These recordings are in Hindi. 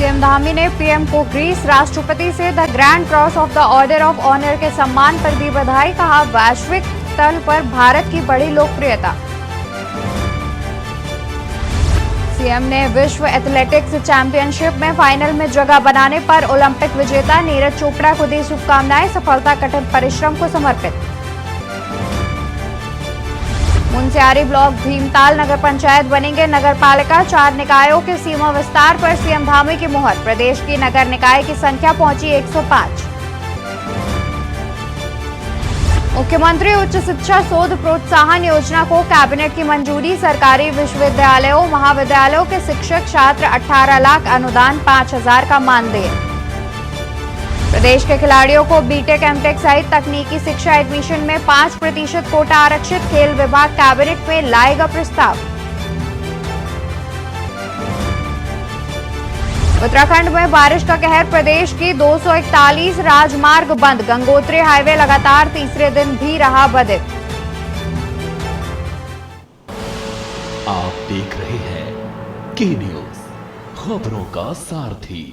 सीएम धामी ने पीएम को ग्रीस राष्ट्रपति से the grand cross of the order of honour के सम्मान पर दी बधाई। कहा, वैश्विक तल पर भारत की बड़ी लोकप्रियता। सीएम ने विश्व एथलेटिक्स चैंपियनशिप में फाइनल में जगह बनाने पर ओलंपिक विजेता नीरज चोपड़ा को दी शुभकामनाएं। सफलता कठिन परिश्रम को समर्पित। मुनस्यारी ब्लॉक भीमताल नगर पंचायत बनेंगे नगर पालिका। 4 निकायों के सीमा विस्तार पर सीएम धामी की मुहर। प्रदेश की नगर निकाय की संख्या पहुंची 105। मुख्यमंत्री उच्च शिक्षा शोध प्रोत्साहन योजना को कैबिनेट की मंजूरी। सरकारी विश्वविद्यालयों महाविद्यालयों के शिक्षक छात्र 18 लाख अनुदान 5,000 का मानदेय। प्रदेश के खिलाड़ियों को बीटेक एमटेक सहित तकनीकी शिक्षा एडमिशन में 5% कोटा आरक्षित। खेल विभाग कैबिनेट में लाएगा प्रस्ताव। उत्तराखंड में बारिश का कहर। प्रदेश की 241 राजमार्ग बंद। गंगोत्री हाईवे लगातार तीसरे दिन भी रहा बाधित। आप देख रहे हैं के न्यूज, खबरों का सारथी।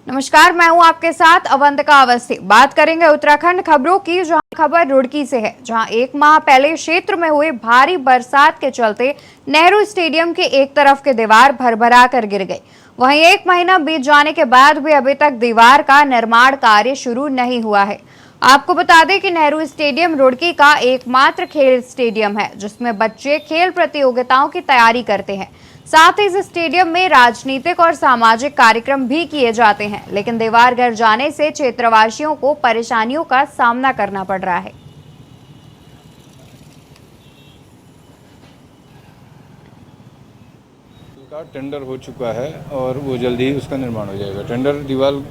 नमस्कार, मैं हूं आपके साथ अवंतिका अवस्थी। बात करेंगे उत्तराखंड खबरों की, जहां खबर रुड़की से है, जहां 1 माह पहले क्षेत्र में हुई भारी बरसात के चलते नेहरू स्टेडियम की एक तरफ की दीवार भरभरा कर गिर गई। वहीं 1 महीना बीत जाने के बाद भी अभी तक दीवार का निर्माण कार्य शुरू नहीं हुआ है। आपको बता दें कि नेहरू स्टेडियम रुड़की का एकमात्र खेल स्टेडियम है जिसमें बच्चे खेल प्रतियोगिताओं की तैयारी करते हैं। साथ ही इस स्टेडियम में राजनीतिक और सामाजिक कार्यक्रम भी किए जाते हैं, लेकिन दीवार गिर जाने से क्षेत्रवासियों को परेशानियों का सामना करना पड़ रहा है। का टेंडर हो चुका है और वो जल्दी ही उसका निर्माण हो जाएगा। टेंडर दीवार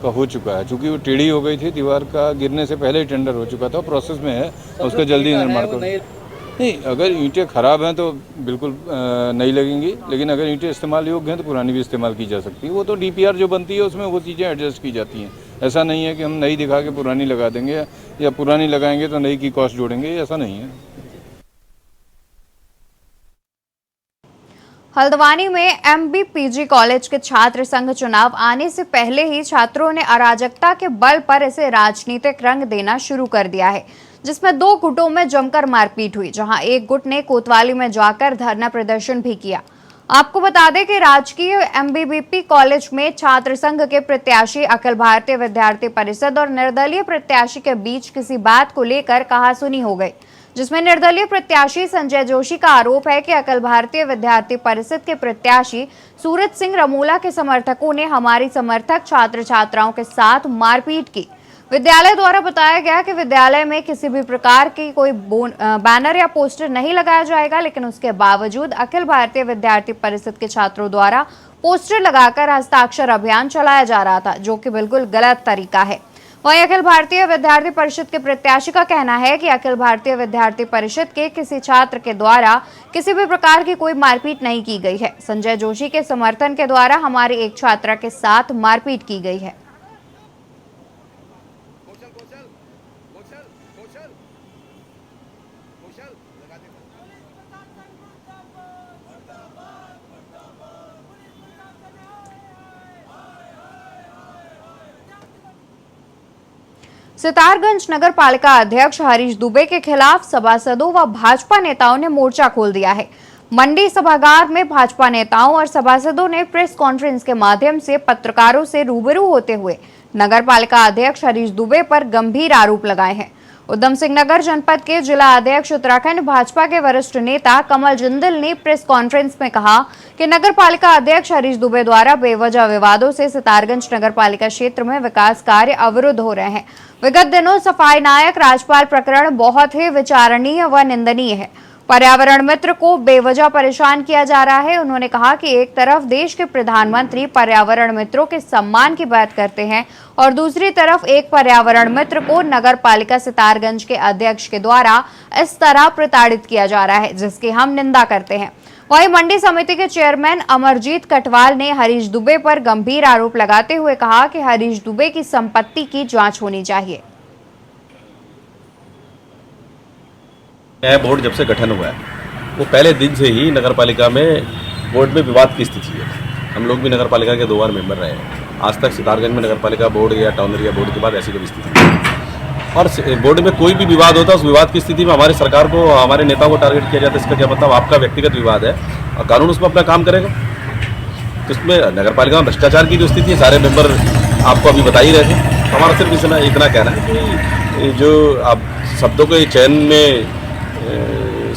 का हो चुका है, चूंकि वो टेढ़ी हो गई थी, दीवार का गिरने से पहले ही टेंडर हो चुका था, प्रोसेस में है, उसका जल्दी निर्माण कर। नहीं, अगर ईंटें खराब हैं तो बिल्कुल नहीं लगेंगी, लेकिन अगर ईंटें इस्तेमाल योग्य हैं तो पुरानी भी इस्तेमाल की जा सकती है। वो तो डीपीआर जो बनती है उसमें वो चीज़ें एडजस्ट की जाती हैं। ऐसा नहीं है कि हम नई दिखा के पुरानी लगा देंगे या पुरानी लगाएंगे तो नई की कॉस्ट जोड़ेंगे, ऐसा नहीं है। हल्द्वानी में एमबीपीजी कॉलेज के छात्र संघ चुनाव आने से पहले ही छात्रों ने अराजकता के बल पर इसे राजनीतिक रंग देना शुरू कर दिया है, जिसमें 2 गुटों में जमकर मारपीट हुई, जहां एक गुट ने कोतवाली में जाकर धरना प्रदर्शन भी किया। आपको बता दें कि राजकीय एमबीबीपी कॉलेज में छात्र संघ के प्रत्याशी, अखिल भारतीय विद्यार्थी परिषद और निर्दलीय प्रत्याशी के बीच किसी बात को लेकर कहासुनी हो गई, जिसमें निर्दलीय प्रत्याशी संजय जोशी का आरोप है कि अखिल भारतीय विद्यार्थी परिषद के प्रत्याशी सूरज सिंह रमूला के समर्थकों ने हमारी समर्थक छात्र छात्राओं के साथ मारपीट की। विद्यालय द्वारा बताया गया कि विद्यालय में किसी भी प्रकार की कोई बैनर या पोस्टर नहीं लगाया जाएगा, लेकिन उसके बावजूद अखिल भारतीय विद्यार्थी परिषद के छात्रों द्वारा पोस्टर लगाकर हस्ताक्षर अभियान चलाया जा रहा था, जो कि बिल्कुल गलत तरीका है। वहीं अखिल भारतीय विद्यार्थी परिषद के प्रत्याशी का कहना है कि अखिल भारतीय विद्यार्थी परिषद के किसी छात्र के द्वारा किसी भी प्रकार की कोई मारपीट नहीं की गई है। संजय जोशी के समर्थन के द्वारा हमारी एक छात्रा के साथ मारपीट की गई है। सितारगंज नगर पालिका अध्यक्ष हरीश दुबे के खिलाफ सभासदों व भाजपा नेताओं ने मोर्चा खोल दिया है। मंडी सभागार में भाजपा नेताओं और सभासदों ने प्रेस कॉन्फ्रेंस के माध्यम से पत्रकारों से रूबरू होते हुए नगर पालिका अध्यक्ष हरीश दुबे पर गंभीर आरोप लगाए हैं। उधम सिंह नगर जनपद के जिला अध्यक्ष उत्तराखंड भाजपा के वरिष्ठ नेता कमल जिंदल ने प्रेस कॉन्फ्रेंस में कहा कि नगर पालिका अध्यक्ष हरीश दुबे द्वारा बेवजह विवादों से सितारगंज नगर पालिका क्षेत्र में विकास कार्य अवरुद्ध हो रहे हैं। विगत दिनों सफाई नायक राजपाल प्रकरण बहुत ही विचारणीय व निंदनीय है। पर्यावरण मित्र को बेवजह परेशान किया जा रहा है। उन्होंने कहा कि एक तरफ देश के प्रधानमंत्री पर्यावरण मित्रों के सम्मान की बात करते हैं और दूसरी तरफ एक पर्यावरण मित्र को नगर पालिका सितारगंज के अध्यक्ष के द्वारा इस तरह प्रताड़ित किया जा रहा है, जिसकी हम निंदा करते हैं। वहीं मंडी समिति के चेयरमैन अमरजीत कटवाल ने हरीश दुबे पर गंभीर आरोप लगाते हुए कहा कि हरीश दुबे की संपत्ति की जांच होनी चाहिए। नया बोर्ड जब से गठन हुआ है वो पहले दिन से ही नगर पालिका में बोर्ड में विवाद की स्थिति है। हम लोग भी नगर पालिका के 2 बार मेंबर रहे हैं। आज तक सितारगंज में नगर पालिका बोर्ड या टाउन एरिया बोर्ड के बाद ऐसी कभी स्थिति नहीं है। और बोर्ड में कोई भी विवाद होता है, उस विवाद की स्थिति में हमारी सरकार को, हमारे नेताओं को टारगेट किया जाता है। इसका क्या मतलब? आपका व्यक्तिगत विवाद है और कानून उसमें अपना काम करेगा। तो इसमें नगर पालिका में भ्रष्टाचार की जो स्थिति है, सारे मेंबर आपको अभी बता ही रहे थे। हमारा सिर्फ इतना कहना है कि जो आप शब्दों के चयन में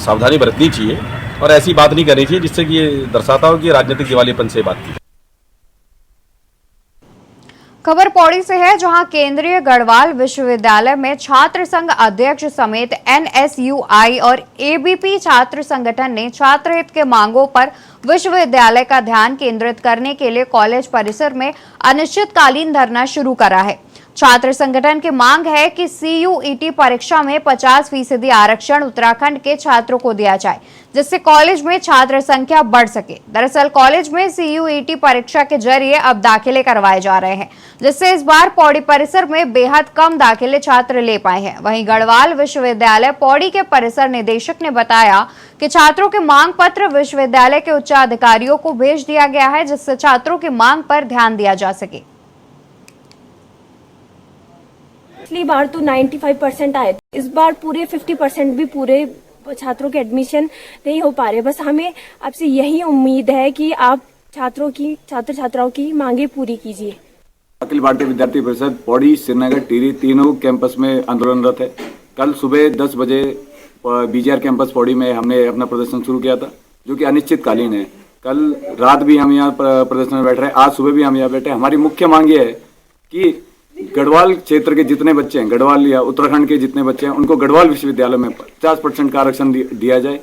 सावधानी बरतनी चाहिए और ऐसी बात नहीं करनी चाहिए जिससे कि ये दर्शाता हो कि राजनीतिक दिवालियेपन से बात की। खबर पौड़ी से है, जहां केंद्रीय गढ़वाल विश्वविद्यालय में छात्र संघ अध्यक्ष समेत NSUI और ABP छात्र संगठन ने छात्र हित के मांगों पर विश्वविद्यालय का ध्यान केंद्रित करने के लिए कॉलेज परिसर में अनिश्चितकालीन धरना शुरू करा है। छात्र संगठन की मांग है कि CUET परीक्षा में 50% आरक्षण उत्तराखंड के छात्रों को दिया जाए, जिससे कॉलेज में छात्र संख्या बढ़ सके। दरअसल कॉलेज में CUET परीक्षा के जरिए अब दाखिले करवाए जा रहे हैं, जिससे इस बार पौड़ी परिसर में बेहद कम दाखिले छात्र ले पाए हैं। वहीं गढ़वाल विश्वविद्यालय पौड़ी के परिसर निदेशक ने बताया कि छात्रों के मांग पत्र विश्वविद्यालय के उच्चाधिकारियों को भेज दिया गया है, जिससे छात्रों की मांग पर ध्यान दिया जा सके। पिछली बार तो 95% आए थे, इस बार पूरे 50% भी पूरे छात्रों के एडमिशन नहीं हो पा रहे। बस हमें आपसे यही उम्मीद है कि आप छात्र छात्राओं की मांगे पूरी कीजिए। अखिल भारतीय विद्यार्थी परिषद पौड़ी, श्रीनगर, टिहरी तीनों कैंपस में आंदोलनरत है। कल सुबह 10 बजे BGR कैंपस पौड़ी में हमने अपना प्रदर्शन शुरू किया था, जो कि अनिश्चितकालीन है। कल रात भी हम यहाँ प्रदर्शन में बैठ रहे हैं, आज सुबह भी हम यहाँ बैठे हैं। हमारी मुख्य मांग ये है कि गढ़वाल क्षेत्र के जितने बच्चे हैं, गढ़वाल या उत्तराखंड के जितने बच्चे हैं, उनको गढ़वाल विश्वविद्यालय में 50% का आरक्षण दिया जाए।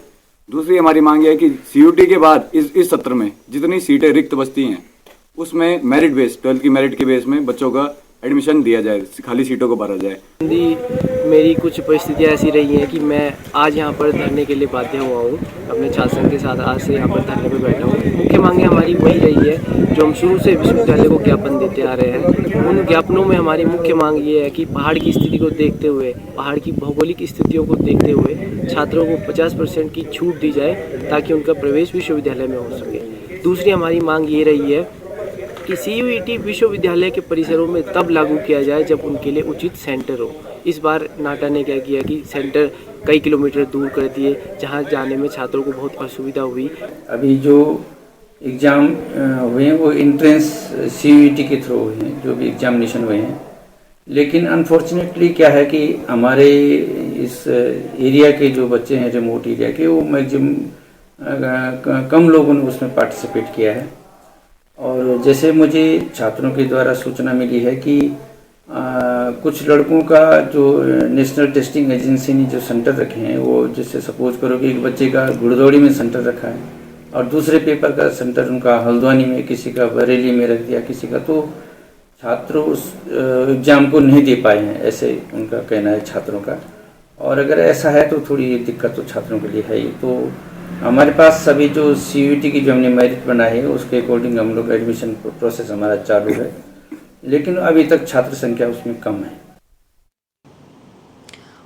दूसरी हमारी मांग है कि CUT के बाद इस सत्र में जितनी सीटें रिक्त बचती हैं, उसमें मेरिट बेस 12th की मेरिट के बेस में बच्चों का एडमिशन दिया जाए, खाली सीटों को भरा जाए। मेरी कुछ परिस्थितियाँ ऐसी रही हैं कि मैं आज यहाँ पर धरने के लिए बाध्य हुआ हूँ। अपने छात्र संघ के साथ आज से यहाँ पर धरने पर बैठा हूँ। मुख्य मांगे हमारी वही रही है जो हम शुरू से विश्वविद्यालय को ज्ञापन देते आ रहे हैं। उन ज्ञापनों में हमारी मुख्य मांग ये है कि पहाड़ की स्थिति को देखते हुए, पहाड़ की भौगोलिक स्थितियों को देखते हुए छात्रों को 50% की छूट दी जाए, ताकि उनका प्रवेश विश्वविद्यालय में हो सके। दूसरी हमारी मांग ये रही है कि CUET विश्वविद्यालय के परिसरों में तब लागू किया जाए जब उनके लिए उचित सेंटर हो। इस बार नाटा ने क्या किया कि सेंटर कई किलोमीटर दूर कर दिए, जहां जाने में छात्रों को बहुत असुविधा हुई। अभी जो एग्ज़ाम हुए हैं वो एंट्रेंस CUET के थ्रू हुए हैं, जो भी एग्जामिनेशन हुए हैं। लेकिन अनफॉर्चुनेटली क्या है कि हमारे इस एरिया के जो बच्चे हैं, रिमोट एरिया के, वो मैक्सिमम कम लोगों ने उसमें पार्टिसिपेट किया है। और जैसे मुझे छात्रों के द्वारा सूचना मिली है कि कुछ लड़कों का जो नेशनल टेस्टिंग एजेंसी ने जो सेंटर रखे हैं, वो जैसे सपोज करो कि एक बच्चे का गुड़दौड़ी में सेंटर रखा है और दूसरे पेपर का सेंटर उनका हल्द्वानी में, किसी का बरेली में रख दिया, किसी का, तो छात्र उस एग्ज़ाम को नहीं दे पाए हैं, ऐसे उनका कहना है छात्रों का। और अगर ऐसा है तो थोड़ी दिक्कत तो छात्रों के लिए है ही। तो हमारे पास सभी जो CUET की जो हमने मेरिट बनाई है उसके अकॉर्डिंग हम लोग एडमिशन प्रोसेस हमारा चालू है, लेकिन अभी तक छात्र संख्या उसमें कम है।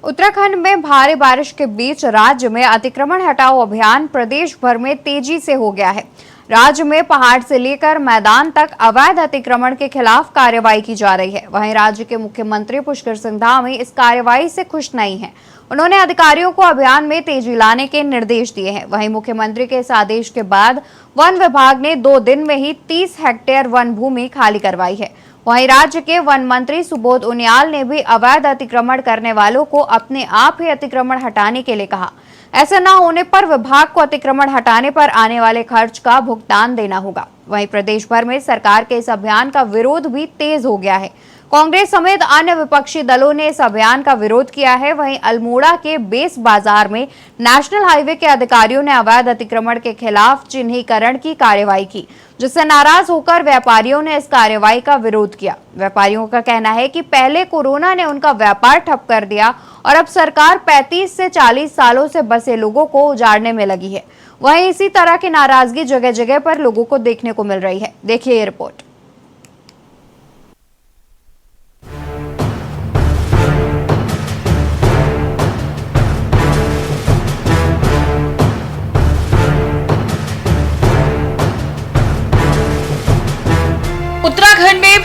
उत्तराखंड में भारी बारिश के बीच राज्य में अतिक्रमण हटाओ अभियान प्रदेश भर में तेजी से हो गया है। राज्य में पहाड़ से लेकर मैदान तक अवैध अतिक्रमण के खिलाफ कार्रवाई की जा रही है। वहीं राज्य के मुख्यमंत्री पुष्कर सिंह धामी इस कार्रवाई से खुश नहीं हैं। उन्होंने अधिकारियों को अभियान में तेजी लाने के निर्देश दिए हैं। वहीं मुख्यमंत्री के इस आदेश के बाद वन विभाग ने 2 दिन में ही 30 हेक्टेयर वन भूमि खाली करवाई है। वहीं राज्य के वन मंत्री सुबोध उनियाल ने भी अवैध अतिक्रमण करने वालों को अपने आप ही अतिक्रमण हटाने के लिए कहा। ऐसा न होने पर विभाग को अतिक्रमण हटाने पर आने वाले खर्च का भुगतान देना होगा। वहीं प्रदेश भर में सरकार के इस अभियान का विरोध भी तेज हो गया है। कांग्रेस समेत अन्य विपक्षी दलों ने इस अभियान का विरोध किया है। वहीं अल्मोड़ा के बेस बाजार में नेशनल हाईवे के अधिकारियों ने अवैध अतिक्रमण के खिलाफ चिन्हीकरण की कार्रवाई की, जिससे नाराज होकर व्यापारियों ने इस कार्रवाई का विरोध किया। व्यापारियों का कहना है कि पहले कोरोना ने उनका व्यापार ठप कर दिया और अब सरकार 35 से 40 सालों से बसे लोगों को उजाड़ने में लगी है। वहीं इसी तरह की नाराजगी जगह जगह पर लोगों को देखने को मिल रही है। देखिए ये रिपोर्ट।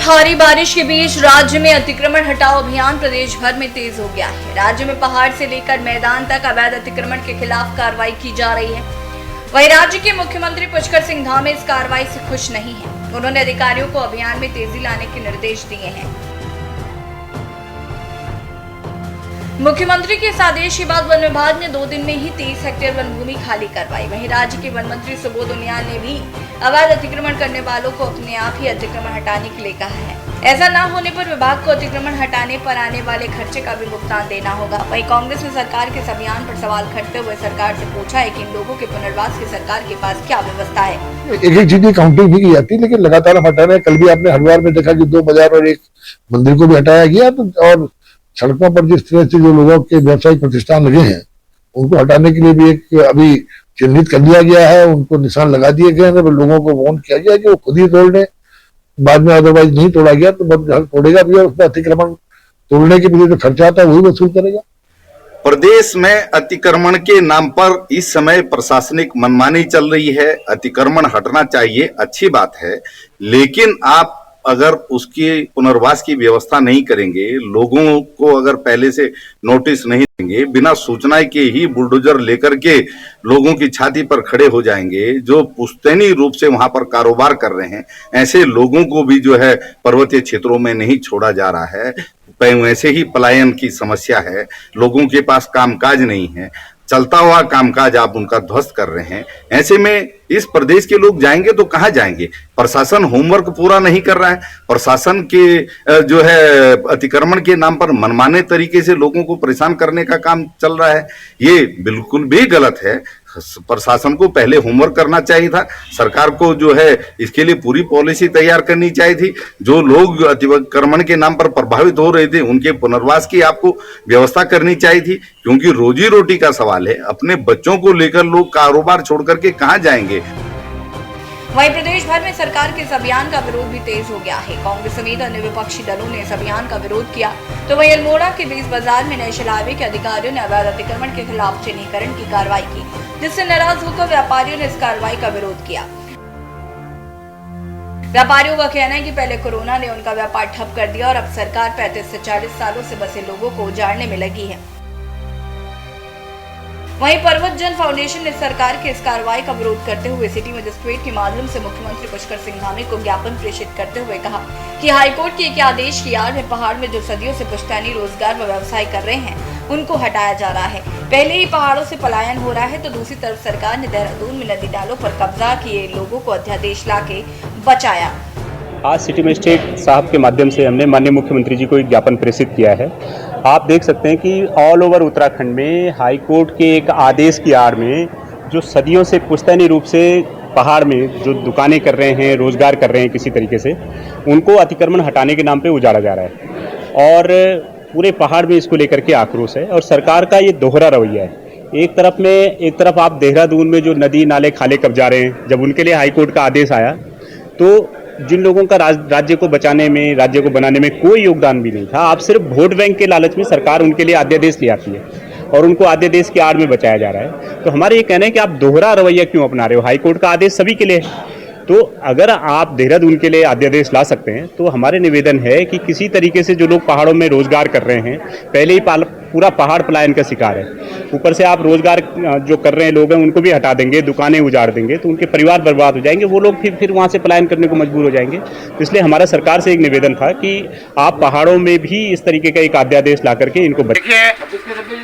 भारी बारिश के बीच राज्य में अतिक्रमण हटाओ अभियान प्रदेश भर में तेज हो गया है। राज्य में पहाड़ से लेकर मैदान तक अवैध अतिक्रमण के खिलाफ कार्रवाई की जा रही है। वहीं राज्य के मुख्यमंत्री पुष्कर सिंह धामी इस कार्रवाई से खुश नहीं है। उन्होंने अधिकारियों को अभियान में तेजी लाने के निर्देश दिए हैं। मुख्यमंत्री के इस आदेश के बाद वन विभाग ने 2 दिन में ही 23 हेक्टेयर वन भूमि खाली करवाई। वहीं राज्य के वन मंत्री सुबोध उनियाल ने भी अवैध अतिक्रमण करने वालों को अपने आप ही अतिक्रमण हटाने के लिए कहा है। ऐसा न होने पर विभाग को अतिक्रमण हटाने पर आने वाले खर्चे का भी भुगतान देना होगा। वहीं कांग्रेस ने सरकार के इस अभियान पर सवाल खड़ते हुए सरकार से पूछा है कि इन लोगों के पुनर्वास की सरकार के पास क्या व्यवस्था है। एक एक चीज की काउंटिंग भी की जाती है, लेकिन लगातार हम हटा रहे हैं। कल भी आपने हरिद्वार में देखा कि 2 बाजार और एक मंदिर को भी हटाया गया। और सड़कों पर जिस तरह से जो लोगों के व्यवसायिक प्रतिष्ठान लगे हैं उनको हटाने के लिए भी एक अभी चिन्हित कर लिया गया है, उनको निशान लगा दिए गए हैं। लोगों को वार्न किया गया कि वो खुद ही तोड़ लें, बाद में अदरवाइज नहीं तोड़ा गया तो बहुत जल्द तोड़ेगा भी और उसमें अतिक्रमण तोड़ने के लिए जो खर्चा आता है वही वसूल करेगा। प्रदेश में अतिक्रमण के नाम पर इस समय प्रशासनिक मनमानी चल रही है। अतिक्रमण हटना चाहिए, अच्छी बात है, लेकिन आप अगर उसकी पुनर्वास की व्यवस्था नहीं करेंगे, लोगों को अगर पहले से नोटिस नहीं देंगे, बिना सूचना के ही बुलडोजर लेकर के लोगों की छाती पर खड़े हो जाएंगे जो पुश्तैनी रूप से वहां पर कारोबार कर रहे हैं, ऐसे लोगों को भी जो है पर्वतीय क्षेत्रों में नहीं छोड़ा जा रहा है। वैसे ही पलायन की समस्या है, लोगों के पास कामकाज नहीं है, चलता हुआ कामकाज आप उनका ध्वस्त कर रहे हैं। ऐसे में इस प्रदेश के लोग जाएंगे तो कहां जाएंगे? प्रशासन होमवर्क पूरा नहीं कर रहा है। प्रशासन के जो है अतिक्रमण के नाम पर मनमाने तरीके से लोगों को परेशान करने का काम चल रहा है, ये बिल्कुल भी गलत है। प्रशासन को पहले होमवर्क करना चाहिए था। सरकार को जो है इसके लिए पूरी पॉलिसी तैयार करनी चाहिए थी। जो लोग अतिक्रमण के नाम पर प्रभावित हो रहे थे उनके पुनर्वास की आपको व्यवस्था करनी चाहिए थी, क्योंकि रोजी रोटी का सवाल है। अपने बच्चों को लेकर लोग कारोबार छोड़ करके कहां जाएंगे? वहीं प्रदेश भर में सरकार के इस अभियान का विरोध भी तेज हो गया है। कांग्रेस समेत अन्य विपक्षी दलों ने इस अभियान का विरोध किया, तो वहीं अल्मोड़ा के बीच बाजार में नेशनल हाईवे के अधिकारियों ने अवैध अतिक्रमण के खिलाफ चिन्हीकरण की कार्रवाई की, जिससे नाराज होकर व्यापारियों ने इस कार्रवाई का विरोध किया। व्यापारियों का कहना है कि पहले कोरोना ने उनका व्यापार ठप कर दिया और अब सरकार 35 से 40 सालों से बसे लोगों को उजाड़ने में लगी है। वहीं पर्वत जन फाउंडेशन ने सरकार के इस कार्रवाई का विरोध करते हुए सिटी मजिस्ट्रेट के माध्यम से मुख्यमंत्री पुष्कर सिंह धामी को ज्ञापन प्रेषित करते हुए कहा कि हाईकोर्ट के एक आदेश की आड़ में पहाड़ में जो सदियों से पुश्तैनी रोजगार व व्यवसाय कर रहे हैं उनको हटाया जा रहा है। पहले ही पहाड़ों से पलायन हो रहा है, तो दूसरी तरफ सरकार ने देहरादून में नदी नालों पर कब्जा किए लोगों को अध्यादेश लाके बचाया। आज सिटी मजिस्ट्रेट साहब के माध्यम से हमने माननीय मुख्यमंत्री जी को एक ज्ञापन प्रेषित किया है। आप देख सकते हैं कि ऑल ओवर उत्तराखंड में हाई कोर्ट के एक आदेश की आड़ में जो सदियों से पुश्तैनी रूप से पहाड़ में जो दुकानें कर रहे हैं, रोजगार कर रहे हैं किसी तरीके से, उनको अतिक्रमण हटाने के नाम पे उजाड़ा जा रहा है और पूरे पहाड़ में इसको लेकर के आक्रोश है। और सरकार का ये दोहरा रवैया है। एक तरफ आप देहरादून में जो नदी नाले खाले कब्जा रहे हैं, जब उनके लिए हाई कोर्ट का आदेश आया तो जिन लोगों का राज्य को बचाने में, राज्य को बनाने में कोई योगदान भी नहीं था, आप सिर्फ वोट बैंक के लालच में सरकार उनके लिए अध्यादेश ले आती है और उनको अध्यादेश की आड़ में बचाया जा रहा है। तो हमारे ये कहना है कि आप दोहरा रवैया क्यों अपना रहे हो? हाई कोर्ट का आदेश सभी के लिए है, तो अगर आप देहरादून के लिए अध्यादेश ला सकते हैं तो हमारे निवेदन है कि किसी तरीके से जो लोग पहाड़ों में रोजगार कर रहे हैं, पहले ही पूरा पहाड़ पलायन का शिकार है, ऊपर से आप रोजगार जो कर रहे हैं लोग हैं उनको भी हटा देंगे, दुकानें उजाड़ देंगे, तो उनके परिवार बर्बाद हो जाएंगे, वो लोग फिर वहाँ से पलायन करने को मजबूर हो जाएंगे। तो इसलिए हमारा सरकार से एक निवेदन था कि आप पहाड़ों में भी इस तरीके का एक अध्यादेश ला करके इनको देखिए,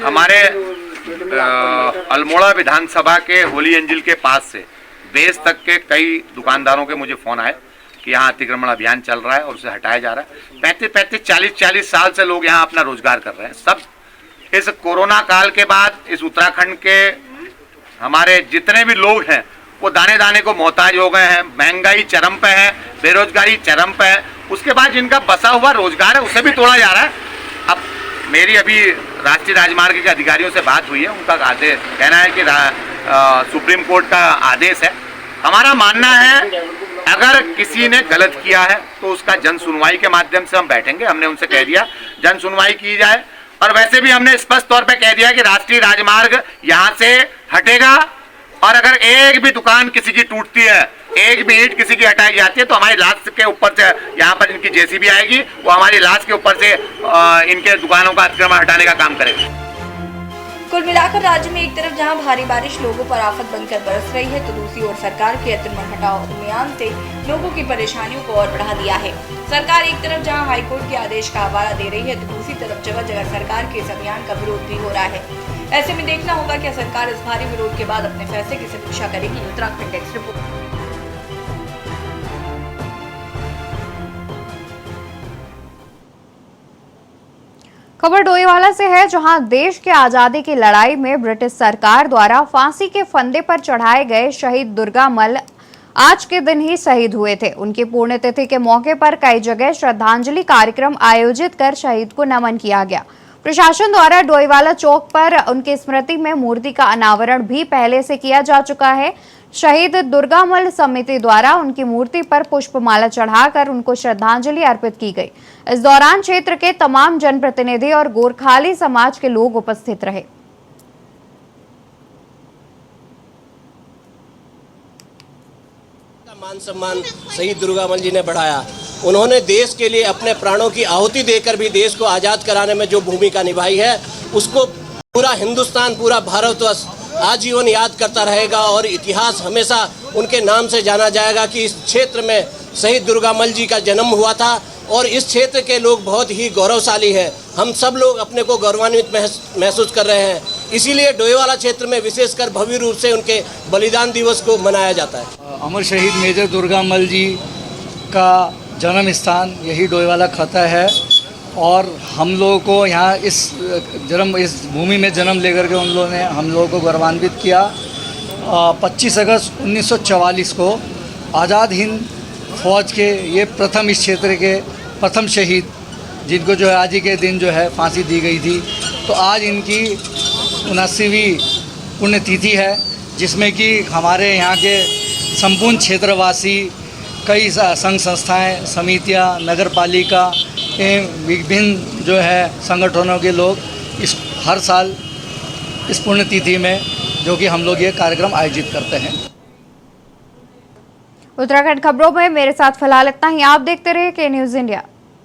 हमारे अल्मोड़ा विधानसभा के होली एंजिल के पास से बेस तक के कई दुकानदारों के मुझे फोन आए कि यहाँ अतिक्रमण अभियान चल रहा है और उसे हटाया जा रहा है। 35-40 साल से लोग यहाँ अपना रोजगार कर रहे हैं। सब इस कोरोना काल के बाद इस उत्तराखंड के हमारे जितने भी लोग हैं वो दाने दाने को मोहताज हो गए हैं। महंगाई चरम पे है, बेरोजगारी चरम पे है। उसके बाद जिनका बसा हुआ रोजगार है उसे भी तोड़ा जा रहा है। अब मेरी अभी राष्ट्रीय राजमार्ग के अधिकारियों से बात हुई है, उनका कहना है कि सुप्रीम कोर्ट का आदेश है। हमारा मानना है अगर किसी ने गलत किया है तो उसका जन सुनवाई के माध्यम से हम बैठेंगे। हमने उनसे कह दिया जन सुनवाई की जाए, और वैसे भी हमने स्पष्ट तौर पे कह दिया कि राष्ट्रीय राजमार्ग यहाँ से हटेगा और अगर एक भी दुकान किसी की टूटती है, एक भी ईंट किसी की हटाई जाती है, तो हमारी लाश के ऊपर से यहाँ पर इनकी जेसीबी आएगी, वो हमारी लाश के ऊपर से इनके दुकानों का अतिक्रमण हटाने का काम करेगी। कुल मिलाकर राज्य में एक तरफ जहां भारी बारिश लोगों पर आफत बनकर बरस रही है, तो दूसरी ओर सरकार के अतिक्रमण हटाओ अभियान से लोगों की परेशानियों को और बढ़ा दिया है। सरकार एक तरफ जहां हाईकोर्ट के आदेश का हवाला दे रही है, तो दूसरी तरफ जगह जगह सरकार के इस अभियान का विरोध भी हो रहा है। ऐसे में देखना होगा कि सरकार इस भारी विरोध के बाद अपने फैसले की समीक्षा करेगी। Uttarakhand x report. खबर डोईवाला से है, जहां देश के आजादी की लड़ाई में ब्रिटिश सरकार द्वारा फांसी के फंदे पर चढ़ाए गए शहीद दुर्गामल आज के दिन ही शहीद हुए थे। उनकी पुण्यतिथि के मौके पर कई जगह श्रद्धांजलि कार्यक्रम आयोजित कर शहीद को नमन किया गया। प्रशासन द्वारा डोईवाला चौक पर उनकी स्मृति में मूर्ति का अनावरण भी पहले से किया जा चुका है। शहीद दुर्गामल समिति द्वारा उनकी मूर्ति पर पुष्पमाला चढ़ाकर उनको श्रद्धांजलि अर्पित की गई। इस दौरान क्षेत्र के तमाम जनप्रतिनिधि और गोरखाली समाज के लोग उपस्थित रहे। मान सम्मान शहीद दुर्गामल जी ने बढ़ाया। उन्होंने देश के लिए अपने प्राणों की आहुति देकर भी देश को आज़ाद कराने में जो भूमिका निभाई है, उसको पूरा हिंदुस्तान, पूरा भारतवर्ष आजीवन याद करता रहेगा और इतिहास हमेशा उनके नाम से जाना जाएगा कि इस क्षेत्र में शहीद दुर्गामल जी का जन्म हुआ था और इस क्षेत्र के लोग बहुत ही गौरवशाली हैं। हम सब लोग अपने को गौरवान्वित महसूस कर रहे हैं। इसीलिए डोईवाला क्षेत्र में विशेषकर भव्य रूप से उनके बलिदान दिवस को मनाया जाता है। अमर शहीद मेजर दुर्गामल जी का जन्म स्थान यही डोईवाला खता है और हम लोगों को यहाँ इस भूमि में जन्म लेकर के उन लोगों ने हम लोगों को गौरवान्वित किया। 25 अगस्त 1944 को आज़ाद हिंद फौज के ये प्रथम इस क्षेत्र के प्रथम शहीद, जिनको जो है आज ही के दिन जो है फांसी दी गई थी, तो आज इनकी 79वीं पुण्यतिथि है, जिसमें कि हमारे यहाँ के संपूर्ण क्षेत्रवासी, कई संघ संस्थाएं, समितियां, नगर पालिका एवं विभिन्न जो है संगठनों के लोग इस हर साल इस पुण्यतिथि में जो कि हम लोग ये कार्यक्रम आयोजित करते हैं। उत्तराखंड खबरों में मेरे साथ फिलहाल इतना ही। आप देखते रहिए के न्यूज़ इंडिया।